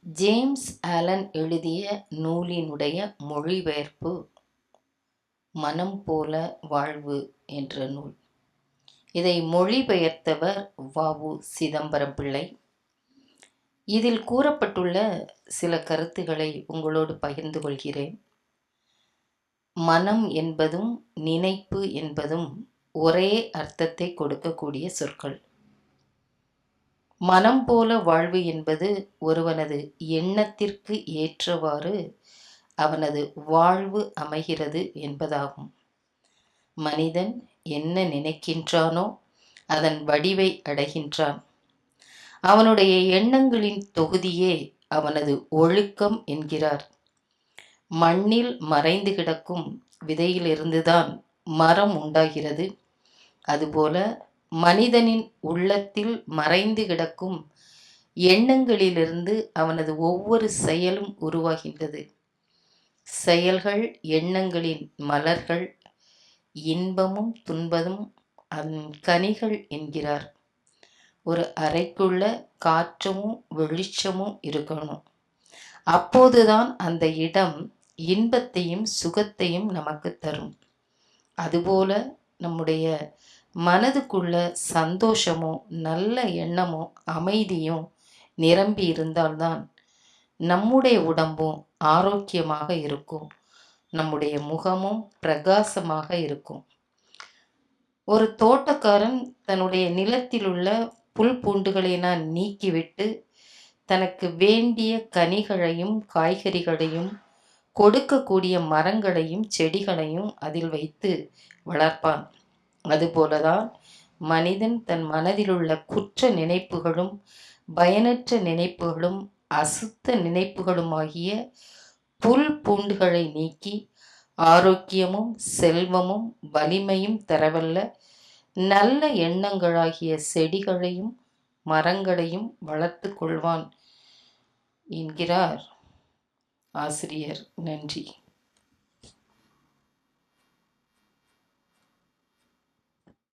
James Alan எழுதிய நூலினுடைய மொழிபெயர்ப்பு மனம் போல வாழ்வு என்ற நூல். இதை மொழிபெயர்த்தவர் வ.உ. சிதம்பரம் பிள்ளை. இதில் கூறப்பட்டுள்ள சில கருத்துக்களை உங்களோடு பகிர்ந்து கொள்கிறேன். மனம் என்பதும் நினைப்பு என்பதும் ஒரே அர்த்தத்தை கொடுக்கக்கூடிய சொற்கள். மனம் போல வாழ்வு என்பது ஒருவனது எண்ணத்திற்கு ஏற்றவாறு அவனது வாழ்வு அமைகிறது என்பதாகும். மனிதன் என்ன நினைக்கின்றானோ அதன் வடிவை அடைகின்றான். அவனுடைய எண்ணங்களின் தொகுதியே அவனது ஒழுக்கம் என்கிறார். மண்ணில் மறைந்து கிடக்கும் விதையிலிருந்துதான் மரம் உண்டாகிறது. அதுபோல மனிதனின் உள்ளத்தில் மறைந்து கிடக்கும் எண்ணங்களிலிருந்து அவனது ஒவ்வொரு செயலும் உருவாகின்றது. செயல்கள் எண்ணங்களின் மலர்கள், இன்பமும் துன்பமும் அதன் கனிகள் என்கிறார். ஒரு அறைக்குள்ள காற்றமும் வெளிச்சமும் இருக்கணும். அப்போதுதான் அந்த இடம் இன்பத்தையும் சுகத்தையும் நமக்கு தரும். அதுபோல நம்முடைய மனதுக்குள்ள சந்தோஷமும் நல்ல எண்ணமும் அமைதியும் நிரம்பி இருந்தால்தான் நம்முடைய உடம்பும் ஆரோக்கியமாக இருக்கும், நம்முடைய முகமும் பிரகாசமாக இருக்கும். ஒரு தோட்டக்காரன் தன்னுடைய நிலத்தில் உள்ள புல் பூண்டுகளை நீக்கிவிட்டு தனக்கு வேண்டிய கனிகளையும் காய்கறிகளையும் கொடுக்கக்கூடிய மரங்களையும் செடிகளையும் அதில் வைத்து வளர்ப்பான். அதுபோலதான் மனிதன் தன் மனதிலுள்ள குற்ற நினைப்புகளும் பயனற்ற நினைப்புகளும் அசுத்த நினைப்புகளுமாகிய புல் பூண்டுகளை நீக்கி ஆரோக்கியமும் செல்வமும் வலிமையும் தரவல்ல நல்ல எண்ணங்களாகிய செடிகளையும் மரங்களையும் வளர்த்து கொள்வான் என்கிறார் ஆசிரியர். நன்றி.